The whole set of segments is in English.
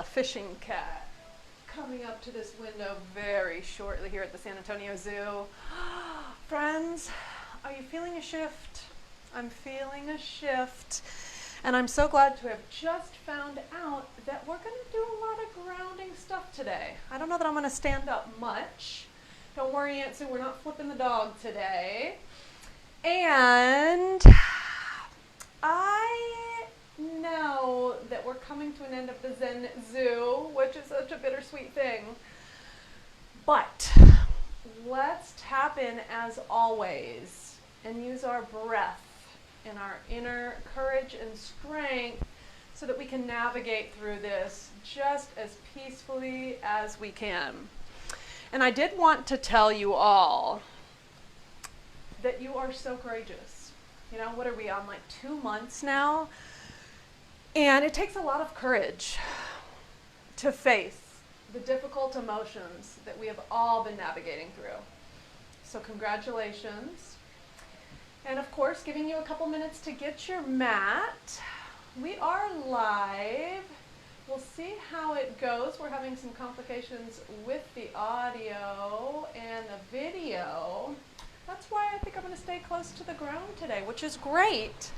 the fishing cat coming up to this window very shortly here at the San Antonio Zoo. Friends, are you feeling a shift? I'm feeling a shift. And I'm so glad to have just found out that we're going to do a lot of grounding stuff today. I don't know that I'm going to stand up much. Don't worry, Aunt Sue, we're not flipping the dog today. And I know that we're coming to an end of the Zen Zoo, which is such a bittersweet thing. But let's tap in as always and use our breath and our inner courage and strength so that we can navigate through this just as peacefully as we can. And I did want to tell you all that you are so courageous. You know, what are we on, like 2 months now? And it takes a lot of courage to face the difficult emotions that we have all been navigating through. So congratulations. And of course, giving you a couple minutes to get your mat. We are live. We'll see how it goes. We're having some complications with the audio and the video. That's why I think I'm going to stay close to the ground today, which is great.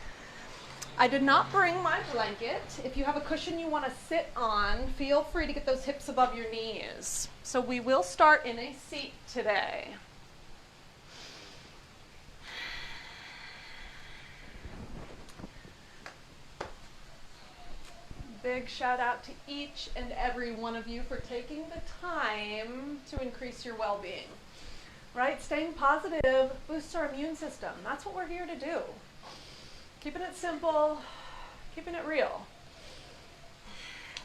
I did not bring my blanket. If you have a cushion you want to sit on, feel free to get those hips above your knees. So we will start in a seat today. Big shout out to each and every one of you for taking the time to increase your well-being. Right? Staying positive boosts our immune system. That's what we're here to do. Keeping it simple, keeping it real.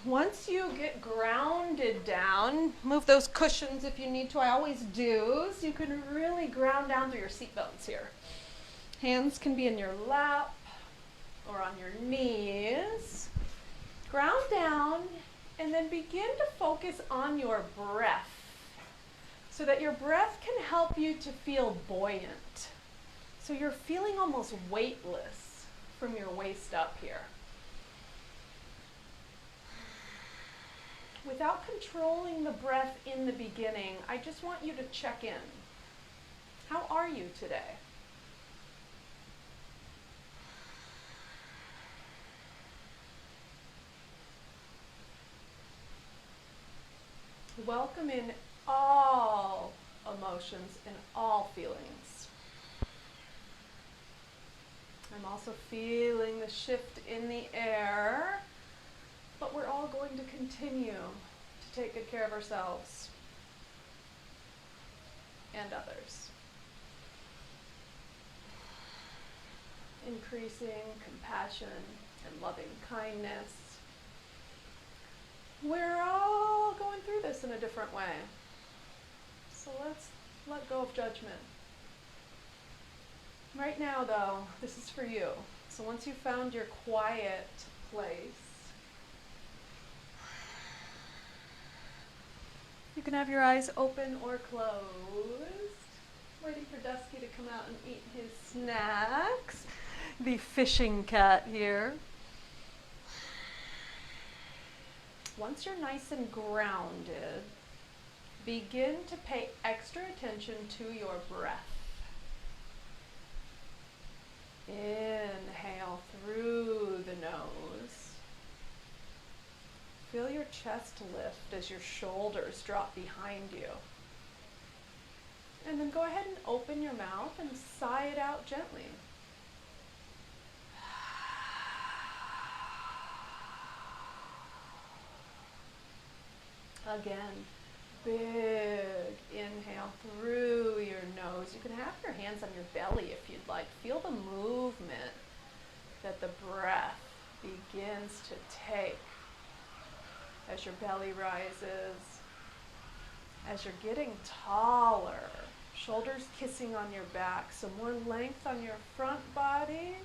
Once you get grounded down, move those cushions if you need to. I always do, so you can really ground down through your seat bones here. Hands can be in your lap or on your knees. Ground down and then begin to focus on your breath so that your breath can help you to feel buoyant. So you're feeling almost weightless from your waist up here. Without controlling the breath in the beginning, I just want you to check in. How are you today? Welcome in all emotions and all feelings. I'm also feeling the shift in the air, but we're all going to continue to take good care of ourselves and others. Increasing compassion and loving kindness. We're all going through this in a different way. So let's let go of judgment. Right now, though, this is for you. So once you've found your quiet place, you can have your eyes open or closed, waiting for Dusky to come out and eat his snacks. The fishing cat here. Once you're nice and grounded, begin to pay extra attention to your breath. Inhale through the nose. Feel your chest lift as your shoulders drop behind you. And then go ahead and open your mouth and sigh it out gently. Again, big inhale through your nose. You can have your hands on your belly if you'd like. Feel the movement that the breath begins to take as your belly rises, as you're getting taller, shoulders kissing on your back, so more length on your front body.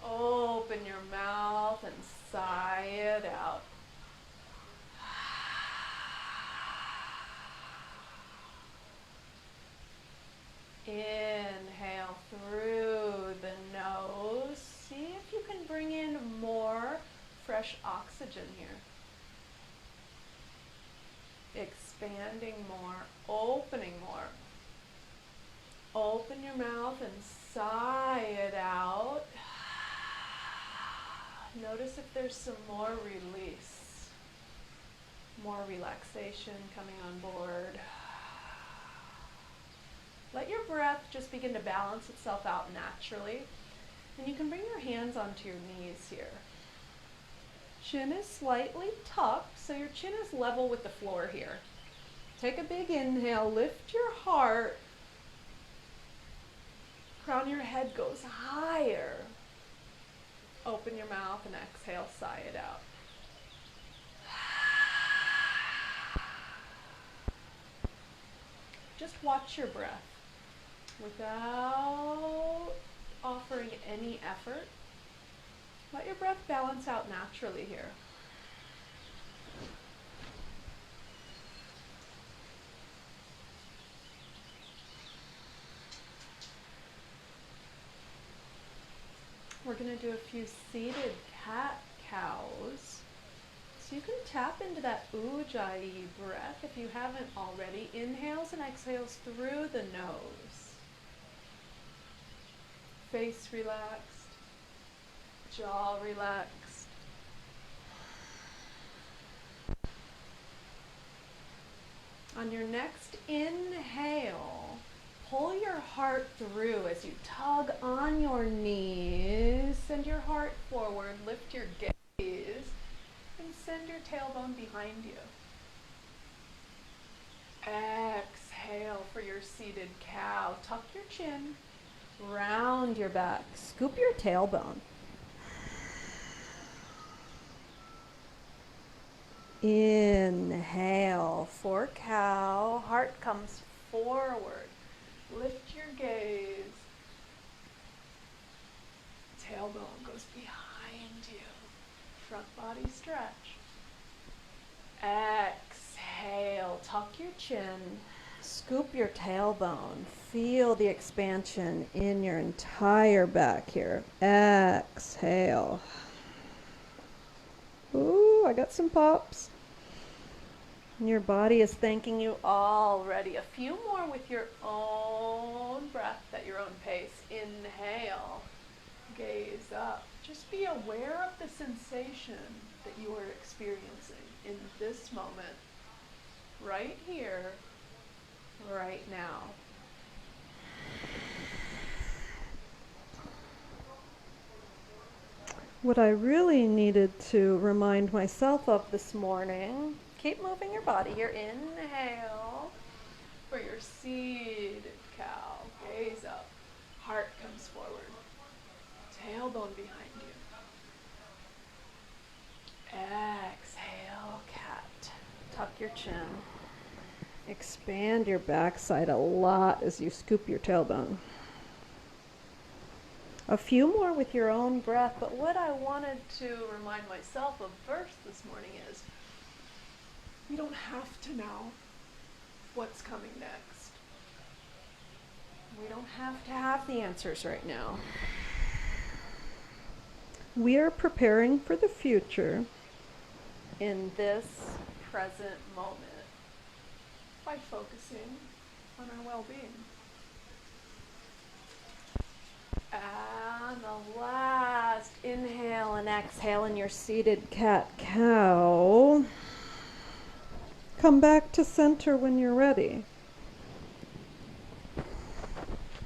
Open your mouth and sigh it out. Inhale through the nose. See if you can bring in more fresh oxygen here. expanding more, opening more. Open your mouth and sigh it out. Notice if there's some more release, more relaxation coming on board. Let your breath just begin to balance itself out naturally. And you can bring your hands onto your knees here. Chin is slightly tucked, so your chin is level with the floor here. Take a big inhale, lift your heart. Crown of your head goes higher. Open your mouth and exhale, sigh it out. Just watch your breath without offering any effort. Let your breath balance out naturally here. We're going to do a few seated cat-cows. So you can tap into that ujjayi breath if you haven't already. Inhales and exhales through the nose. Face relaxed, jaw relaxed. On your next inhale, pull your heart through as you tug on your knees. Send your heart forward, lift your gaze, and send your tailbone behind you. Exhale for your seated cow. Tuck your chin, round your back, scoop your tailbone. Inhale for cow, heart comes forward. Lift your gaze. Tailbone goes behind you. Front body stretch. Exhale, tuck your chin, scoop your tailbone. Feel the expansion in your entire back here. Exhale. Ooh, I got some pops. Your body is thanking you already. A few more with your own breath at your own pace. Inhale, gaze up. Just be aware of the sensation that you are experiencing in this moment, right here, right now. What I really needed to remind myself of this morning, keep moving your body here. Inhale for your seated cow. Gaze up. Heart comes forward. Tailbone behind you. Exhale, cat. Tuck your chin. Expand your backside a lot as you scoop your tailbone. A few more with your own breath, but what I wanted to remind myself of first this morning is you don't have to know what's coming next. We don't have to have the answers right now. We are preparing for the future in this present moment by focusing on our well-being. And the last inhale and exhale in your seated cat-cow. Come back to center when you're ready.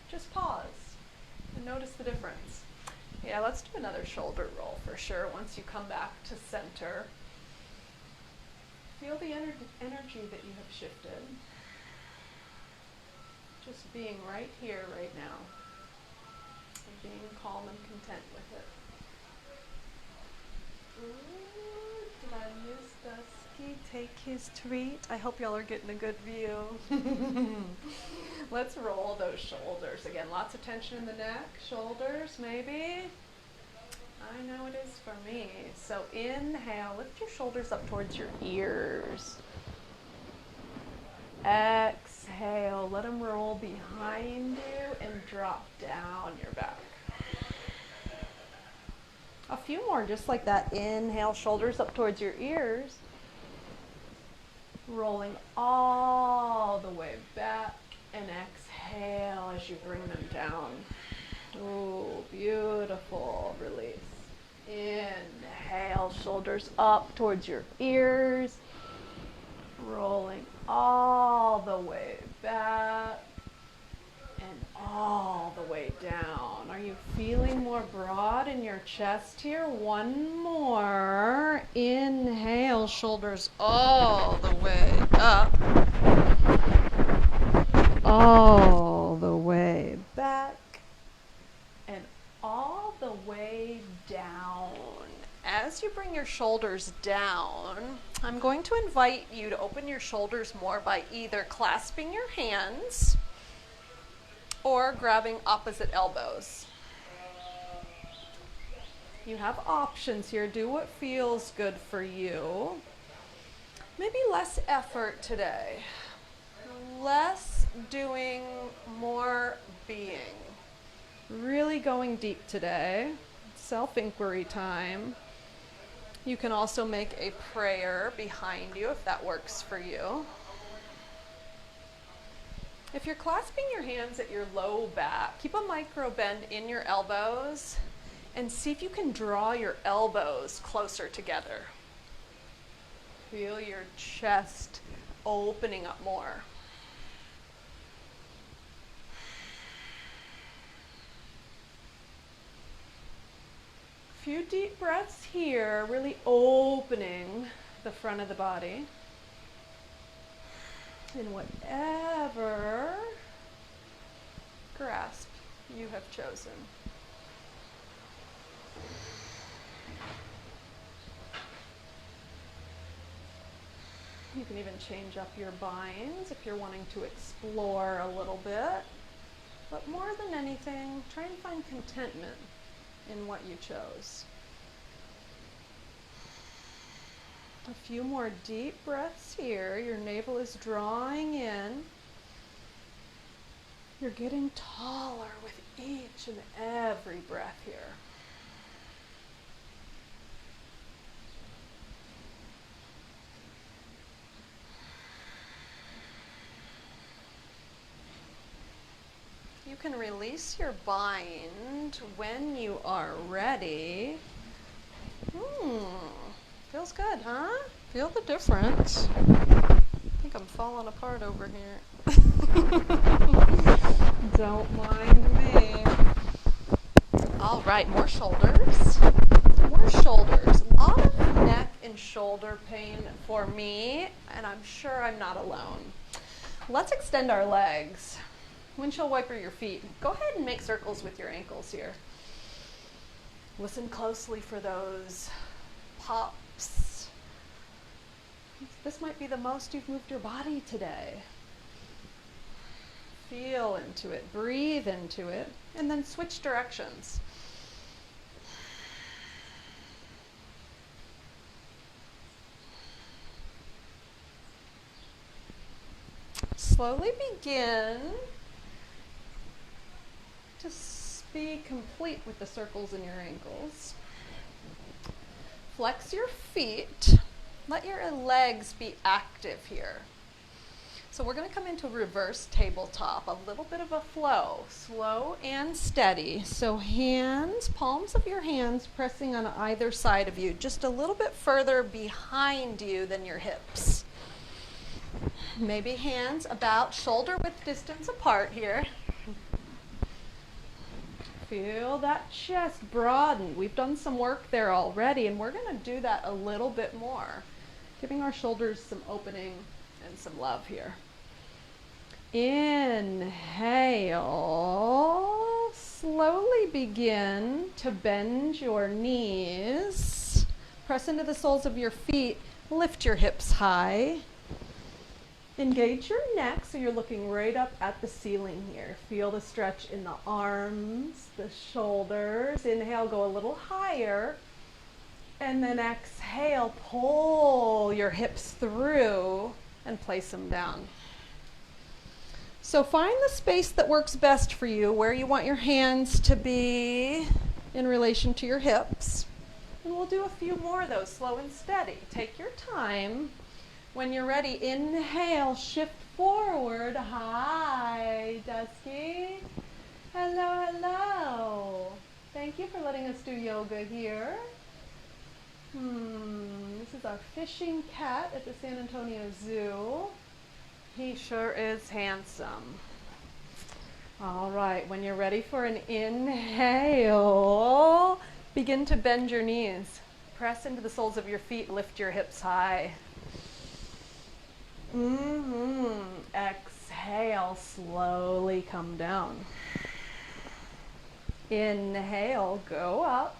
Just pause and notice the difference. Yeah, let's do another shoulder roll for sure once you come back to center. Feel the energy that you have shifted. Just being right here, right now. And being calm and content with it. Ooh, did I miss Dusky take his treat? I hope y'all are getting a good view. Let's roll those shoulders. Again, lots of tension in the neck, shoulders maybe. I know it is for me. So inhale, lift your shoulders up towards your ears. Exhale, let them roll behind you and drop down your back. A few more just like that. Inhale, shoulders up towards your ears. Rolling all the way back, and exhale as you bring them down. Ooh, beautiful release. Inhale, shoulders up towards your ears. Rolling all the way back and all the way down. Are you feeling more broad in your chest here? One more. Inhale, shoulders all the way up. All the way back. And all the way down. As you bring your shoulders down, I'm going to invite you to open your shoulders more by either clasping your hands or grabbing opposite elbows. You have options here. Do what feels good for you. Maybe less effort today. Less doing, more being. Really going deep today. Self-inquiry time. You can also make a prayer behind you if that works for you. If you're clasping your hands at your low back, keep a micro bend in your elbows and see if you can draw your elbows closer together. Feel your chest opening up more. Few deep breaths here, really opening the front of the body. In whatever grasp you have chosen. You can even change up your binds if you're wanting to explore a little bit. But more than anything, try and find contentment in what you chose. A few more deep breaths here. Your navel is drawing in. You're getting taller with each and every breath here. You can release your bind when you are ready. Feels good, huh? Feel the difference. I think I'm falling apart over here. Don't mind me. All right, more shoulders. More shoulders. A lot of neck and shoulder pain for me, and I'm sure I'm not alone. Let's extend our legs. Windshield wiper your feet. Go ahead and make circles with your ankles here. Listen closely for those pops. This might be the most you've moved your body today. Feel into it, breathe into it, and then switch directions. Slowly begin to be complete with the circles in your ankles. Flex your feet. Let your legs be active here. So we're going to come into reverse tabletop, a little bit of a flow, slow and steady. So hands, palms of your hands pressing on either side of you, just a little bit further behind you than your hips. Maybe hands about shoulder width distance apart here. Feel that chest broaden. We've done some work there already, and we're going to do that a little bit more, giving our shoulders some opening and some love here. Inhale. Slowly begin to bend your knees. Press into the soles of your feet. Lift your hips high. Engage your neck so you're looking right up at the ceiling here. Feel the stretch in the arms, the shoulders. Inhale, go a little higher. And then exhale, pull your hips through and place them down. So find the space that works best for you, where you want your hands to be in relation to your hips. And we'll do a few more of those, slow and steady. Take your time. When you're ready, inhale, shift forward. Hi, Dusky. Hello, hello. Thank you for letting us do yoga here. This is our fishing cat at the San Antonio Zoo. He sure is handsome. All right, when you're ready for an inhale, begin to bend your knees. Press into the soles of your feet, lift your hips high. Exhale, slowly come down. Inhale, go up.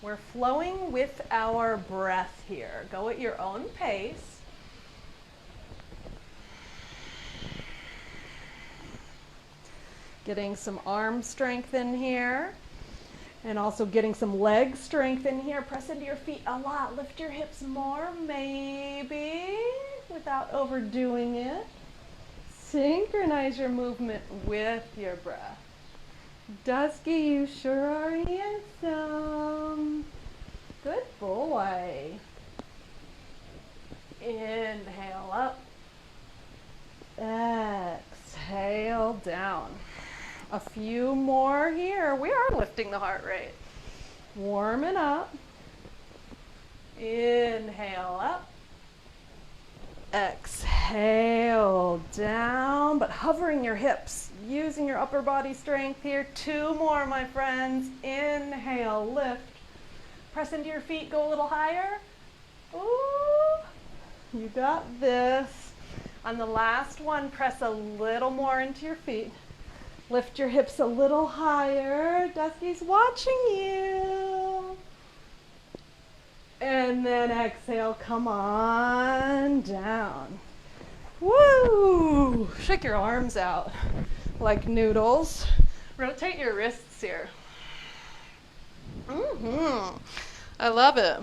We're flowing with our breath here. Go at your own pace. Getting some arm strength in here. And also getting some leg strength in here. Press into your feet a lot. Lift your hips more, maybe, without overdoing it. Synchronize your movement with your breath. Dusky, you sure are handsome. Good boy. Inhale up. Exhale down. A few more here. We are lifting the heart rate. Warming up. Inhale up. Exhale down, but hovering your hips, using your upper body strength here. 2 more, my friends. Inhale, lift. Press into your feet, go a little higher. Ooh, you got this. On the last one, press a little more into your feet. Lift your hips a little higher. Dusky's watching you. And then exhale, come on down. Woo! Shake your arms out like noodles. Rotate your wrists here. I love it.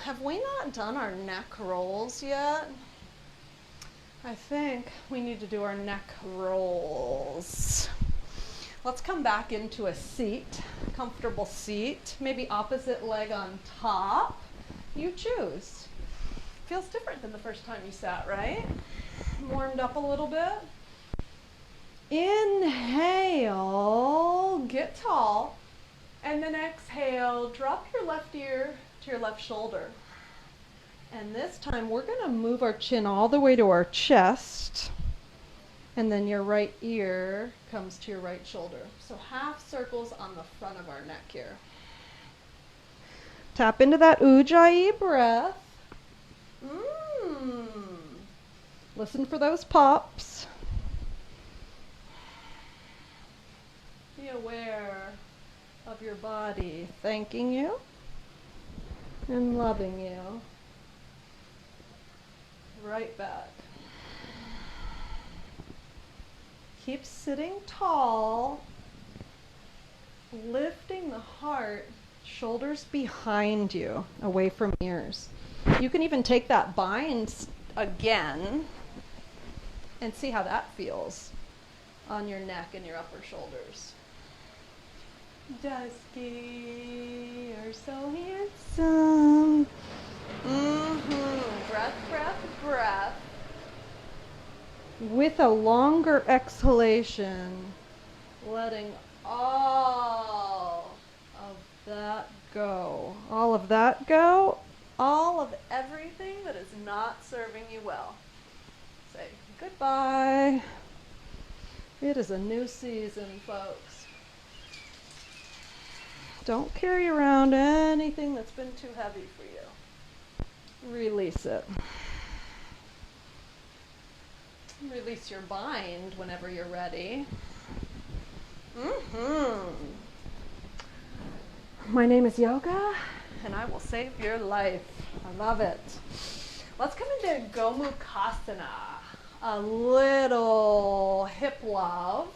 Have we not done our neck rolls yet? I think we need to do our neck rolls. Let's come back into a seat, comfortable seat, maybe opposite leg on top. You choose. Feels different than the first time you sat, right? Warmed up a little bit. Inhale, get tall, and then exhale, drop your left ear to your left shoulder. And this time we're going to move our chin all the way to our chest. And then your right ear comes to your right shoulder. So half circles on the front of our neck here. Tap into that Ujjayi breath. Listen for those pops. Be aware of your body thanking you and loving you. Right back. Keep sitting tall, lifting the heart, shoulders behind you, away from ears. You can even take that bind again and see how that feels on your neck and your upper shoulders. Dusky, you're so handsome. Breath, breath, breath. With a longer exhalation, letting all of that go. All of that go. All of everything that is not serving you well. Say goodbye. It is a new season, folks. Don't carry around anything that's been too heavy for you. Release it. Release your bind whenever you're ready. My name is Yoga, and I will save your life. I love it. Let's come into Gomukhasana. A little hip love.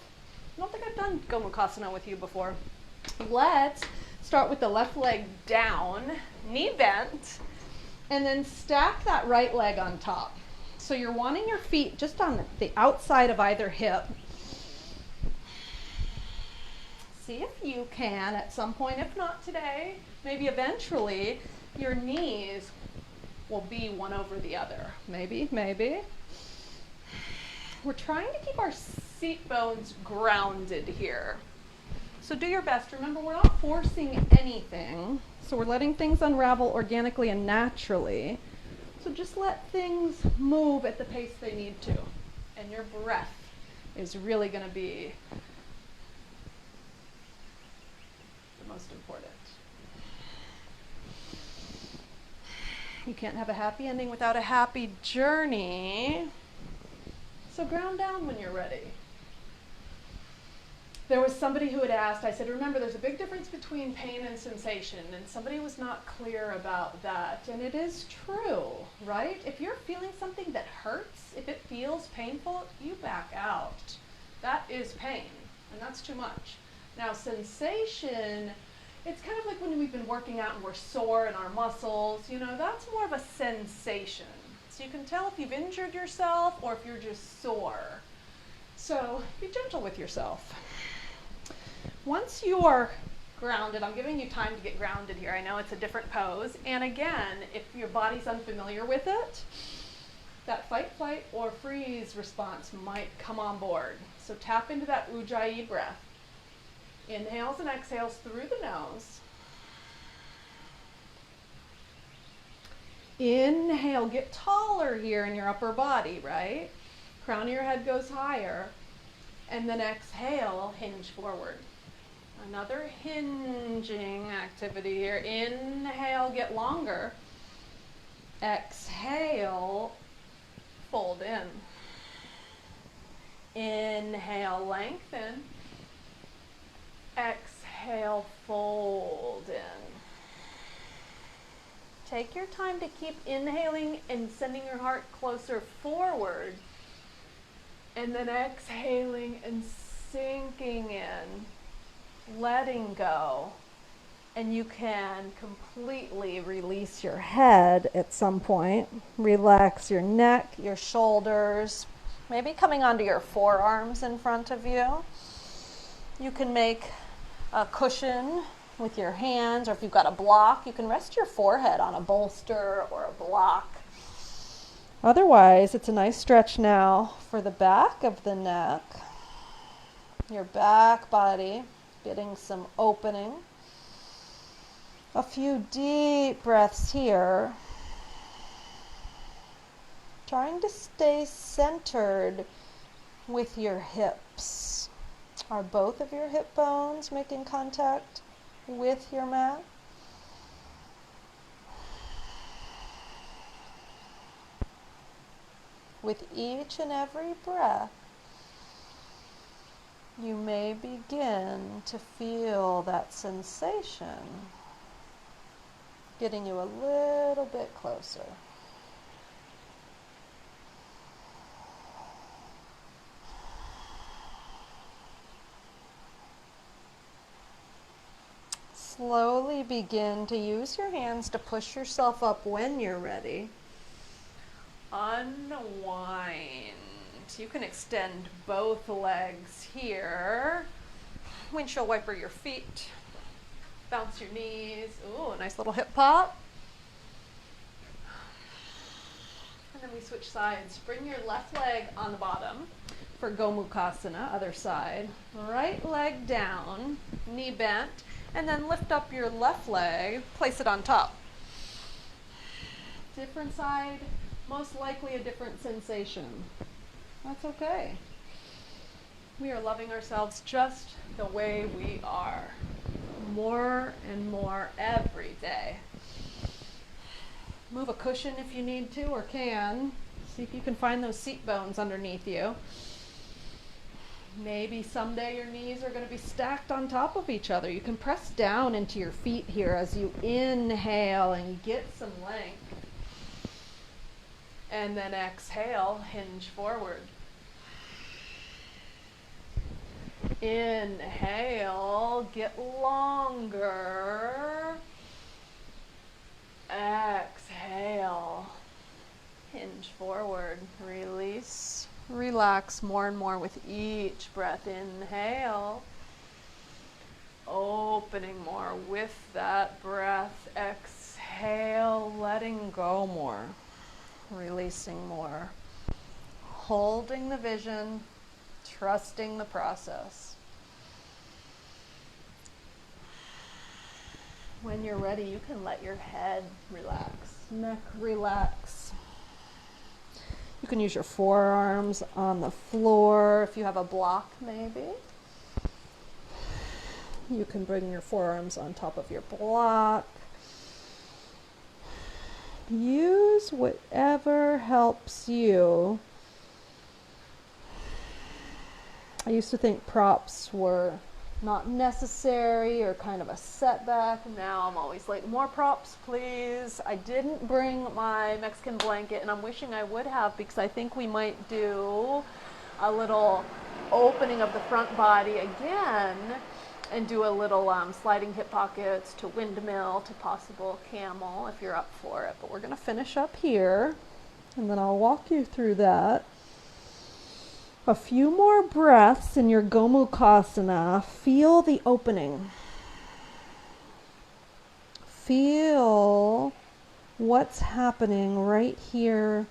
I don't think I've done Gomukhasana with you before. Let's start with the left leg down, knee bent, and then stack that right leg on top. So you're wanting your feet just on the outside of either hip. See if you can at some point, if not today, maybe eventually, your knees will be one over the other. Maybe, maybe. We're trying to keep our seat bones grounded here. So do your best. Remember, we're not forcing anything. So we're letting things unravel organically and naturally. So just let things move at the pace they need to. And your breath is really going to be the most important. You can't have a happy ending without a happy journey. So ground down when you're ready. There was somebody who had asked, I said, remember, there's a big difference between pain and sensation, and somebody was not clear about that, and it is true, right? If you're feeling something that hurts, if it feels painful, you back out. That is pain, and that's too much. Now, sensation, it's kind of like when we've been working out and we're sore in our muscles, you know, that's more of a sensation. So you can tell if you've injured yourself or if you're just sore. So be gentle with yourself. Once you are grounded, I'm giving you time to get grounded here. I know it's a different pose. And again, if your body's unfamiliar with it, that fight, flight, or freeze response might come on board. So tap into that Ujjayi breath. Inhales and exhales through the nose. Inhale, get taller here in your upper body, right? Crown of your head goes higher. And then exhale, hinge forward. Another hinging activity here. Inhale, get longer. Exhale, fold in. Inhale, lengthen. Exhale, fold in. Take your time to keep inhaling and sending your heart closer forward. And then exhaling and sinking in, letting go. And you can completely release your head at some point. Relax your neck, your shoulders, maybe coming onto your forearms in front of you. You can make a cushion with your hands, or if you've got a block, you can rest your forehead on a bolster or a block. Otherwise, it's a nice stretch now for the back of the neck, your back body, getting some opening. A few deep breaths here. Trying to stay centered with your hips. Are both of your hip bones making contact with your mat? With each and every breath, you may begin to feel that sensation getting you a little bit closer. Slowly begin to use your hands to push yourself up when you're ready. Unwind. You can extend both legs here. Windshield wiper your feet. Bounce your knees. Ooh, a nice little hip pop. And then we switch sides. Bring your left leg on the bottom for Gomukhasana, other side. Right leg down, knee bent, and then lift up your left leg, place it on top. Different side, most likely a different sensation. That's okay. We are loving ourselves just the way we are. More and more every day. Move a cushion if you need to or can. See if you can find those seat bones underneath you. Maybe someday your knees are going to be stacked on top of each other. You can press down into your feet here as you inhale and get some length. And then exhale, hinge forward. Inhale, get longer. Exhale, hinge forward, release. Relax more and more with each breath. Inhale. opening more with that breath. Exhale, letting go more, releasing more, holding the vision, trusting the process. When you're ready, you can let your head relax, neck relax. You can use your forearms on the floor if you have a block, maybe. You can bring your forearms on top of your block. Use whatever helps you. I used to think props were not necessary or kind of a setback. Now I'm always like, more props, please. I didn't bring my Mexican blanket, and I'm wishing I would have, because I think we might do a little opening of the front body again and do a little sliding hip pockets to windmill to possible camel if you're up for it. But we're going to finish up here, and then I'll walk you through that. A few more breaths in your Gomukhasana. Feel the opening. Feel what's happening right here,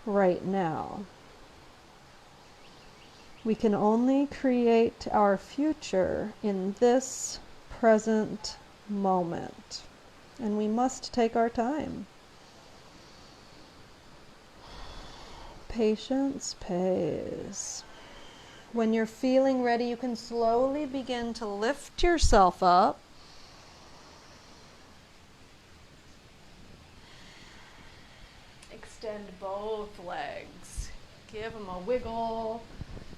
right now. We can only create our future in this present moment, and we must take our time. Patience pays. When you're feeling ready, you can slowly begin to lift yourself up. Extend both legs. Give them a wiggle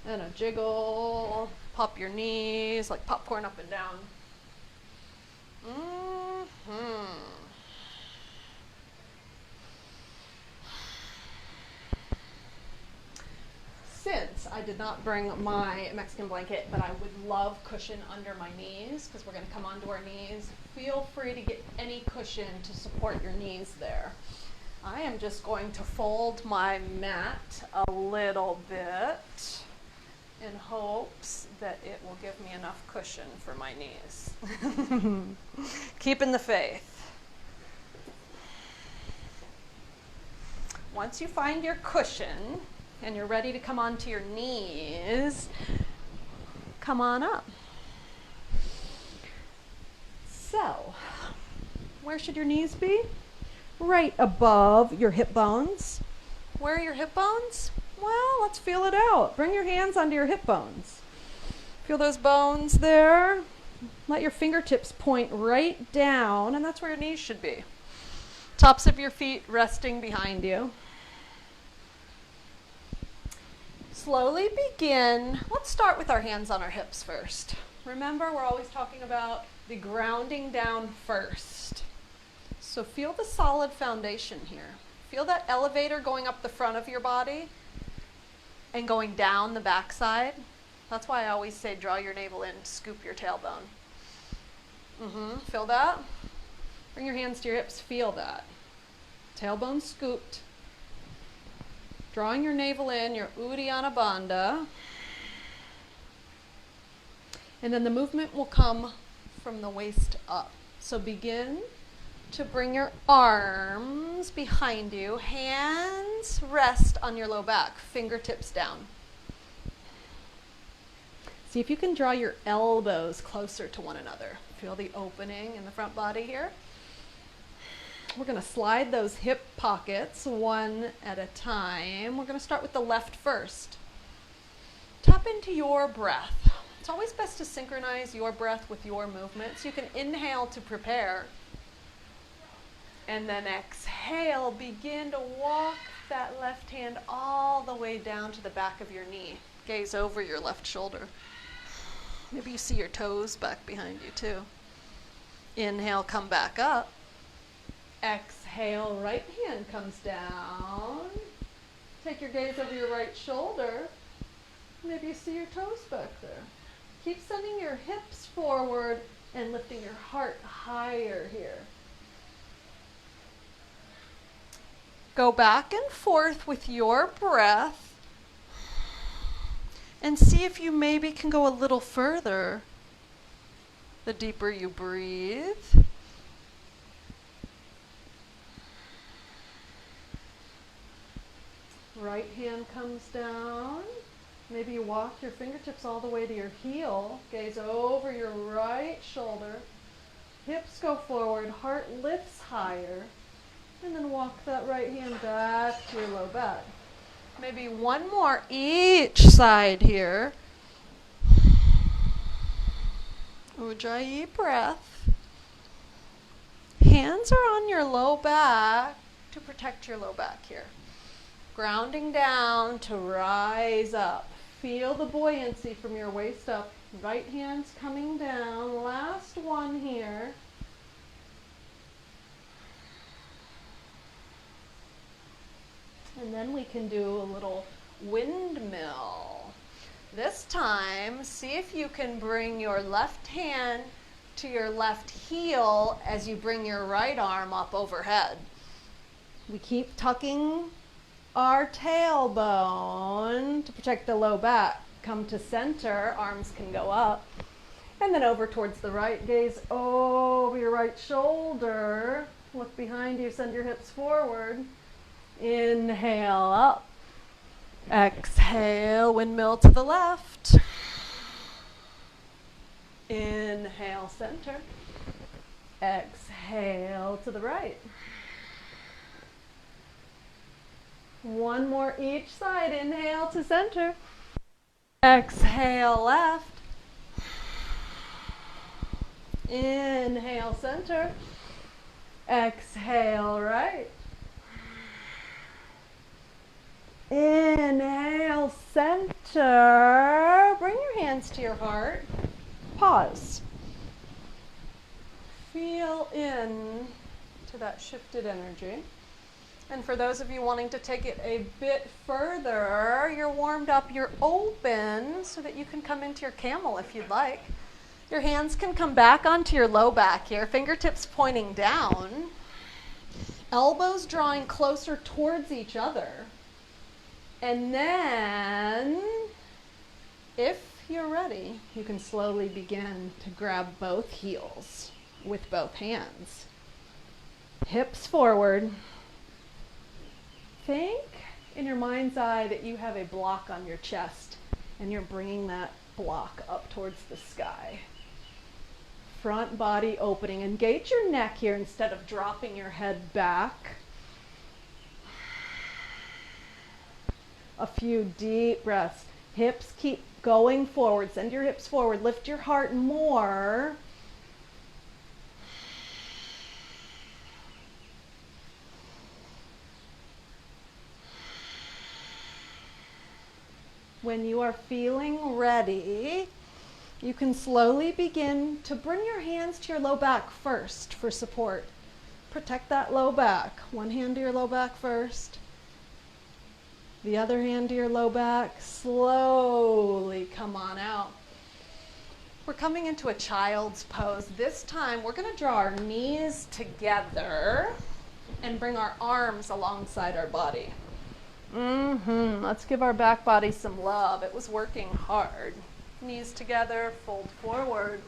and a jiggle. Pop your knees like popcorn up and down. Since I did not bring my Mexican blanket, but I would love cushion under my knees, because we're going to come onto our knees, feel free to get any cushion to support your knees there. I am just going to fold my mat a little bit in hopes that it will give me enough cushion for my knees. Keeping the faith. Once you find your cushion and you're ready to come onto your knees, come on up. So, where should your knees be? Right above your hip bones. Where are your hip bones? Well, let's feel it out. Bring your hands onto your hip bones. Feel those bones there. Let your fingertips point right down, and that's where your knees should be. Tops of your feet resting behind you. Slowly begin. Let's start with our hands on our hips first. Remember, we're always talking about the grounding down first. So feel the solid foundation here. Feel that elevator going up the front of your body and going down the backside. That's why I always say draw your navel in, scoop your tailbone. Feel that? Bring your hands to your hips, feel that. Tailbone scooped. Drawing your navel in, your Uddiyana Bandha. And then the movement will come from the waist up. So begin to bring your arms behind you. Hands rest on your low back, fingertips down. See if you can draw your elbows closer to one another. Feel the opening in the front body here. We're going to slide those hip pockets one at a time. We're going to start with the left first. Tap into your breath. It's always best to synchronize your breath with your movement. So you can inhale to prepare. And then exhale, begin to walk that left hand all the way down to the back of your knee. Gaze over your left shoulder. Maybe you see your toes back behind you too. Inhale, come back up. Exhale, right hand comes down. Take your gaze over your right shoulder. Maybe you see your toes back there. Keep sending your hips forward and lifting your heart higher here. Go back and forth with your breath and see if you maybe can go a little further the deeper you breathe. Right hand comes down. Maybe you walk your fingertips all the way to your heel. Gaze over your right shoulder. Hips go forward, heart lifts higher. And then walk that right hand back to your low back. Maybe one more each side here. Ujjayi breath. Hands are on your low back to protect your low back here. Grounding down to rise up. Feel the buoyancy from your waist up. Right hand's coming down. Last one here. And then we can do a little windmill. This time, see if you can bring your left hand to your left heel as you bring your right arm up overhead. We keep tucking our tailbone to protect the low back. Come to center, arms can go up. And then over towards the right, gaze over your right shoulder. Look behind you, send your hips forward. Inhale up. Exhale, windmill to the left. Inhale, center. Exhale to the right. One more each side. Inhale to center. Exhale, left. Inhale, center. Exhale, right. Inhale, center. Bring your hands to your heart. Pause. Feel in to that shifted energy. And for those of you wanting to take it a bit further, you're warmed up, you're open so that you can come into your camel if you'd like. Your hands can come back onto your low back here, fingertips pointing down, elbows drawing closer towards each other. And then, if you're ready, you can slowly begin to grab both heels with both hands. Hips forward. Think in your mind's eye that you have a block on your chest and you're bringing that block up towards the sky. Front body opening. Engage your neck here instead of dropping your head back. A few deep breaths. Hips keep going forward. Send your hips forward. Lift your heart more. When you are feeling ready, you can slowly begin to bring your hands to your low back first for support. Protect that low back. One hand to your low back first. The other hand to your low back. Slowly come on out. We're coming into a child's pose. This time we're going to draw our knees together and bring our arms alongside our body. Let's give our back body some love. It was working hard. Knees together, fold forward.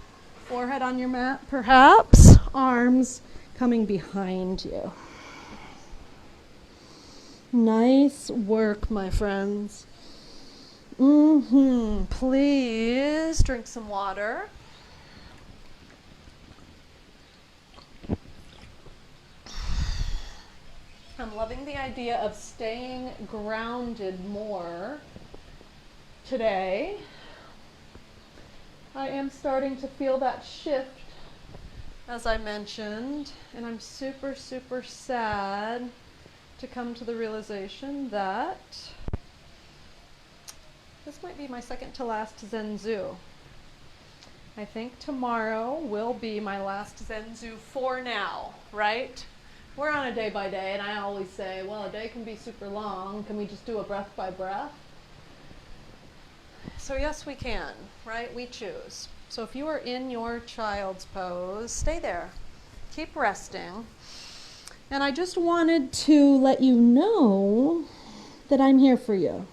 Forehead on your mat, perhaps. Arms coming behind you. Nice work, my friends. Please drink some water. I'm loving the idea of staying grounded more today. I am starting to feel that shift, as I mentioned, and I'm super, super sad to come to the realization that this might be my second to last Zen Zoo. I think tomorrow will be my last Zen Zoo for now, right? We're on a day by day, and I always say, well, a day can be super long. Can we just do a breath by breath? So yes, we can, right? We choose. So if you are in your child's pose, stay there. Keep resting. And I just wanted to let you know that I'm here for you.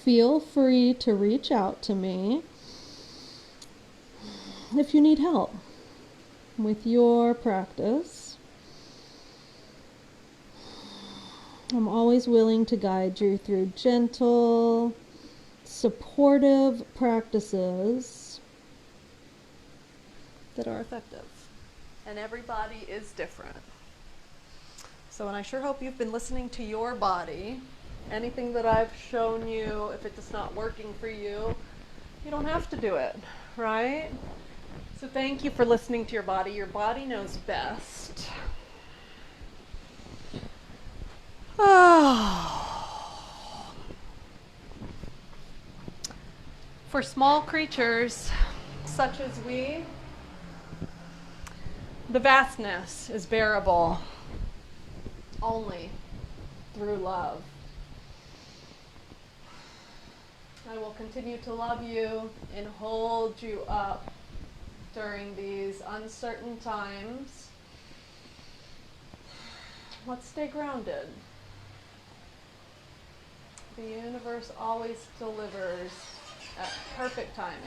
Feel free to reach out to me. if you need help with your practice, I'm always willing to guide you through gentle, supportive practices that are effective. And everybody is different. So, and I sure hope you've been listening to your body. Anything that I've shown you, if it's not working for you, you don't have to do it, right? So thank you for listening to your body. Your body knows best. For small creatures such as we, the vastness is bearable only through love. I will continue to love you and hold you up during these uncertain times. Let's stay grounded. The universe always delivers at perfect timing.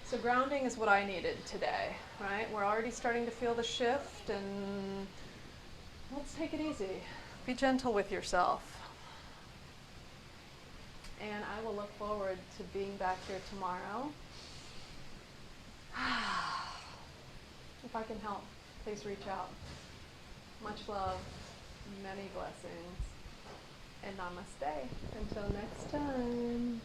So grounding is what I needed today, right? We're already starting to feel the shift, and let's take it easy. Be gentle with yourself. And I will look forward to being back here tomorrow. If I can help, please reach out. Much love, many blessings, and namaste. Until next time.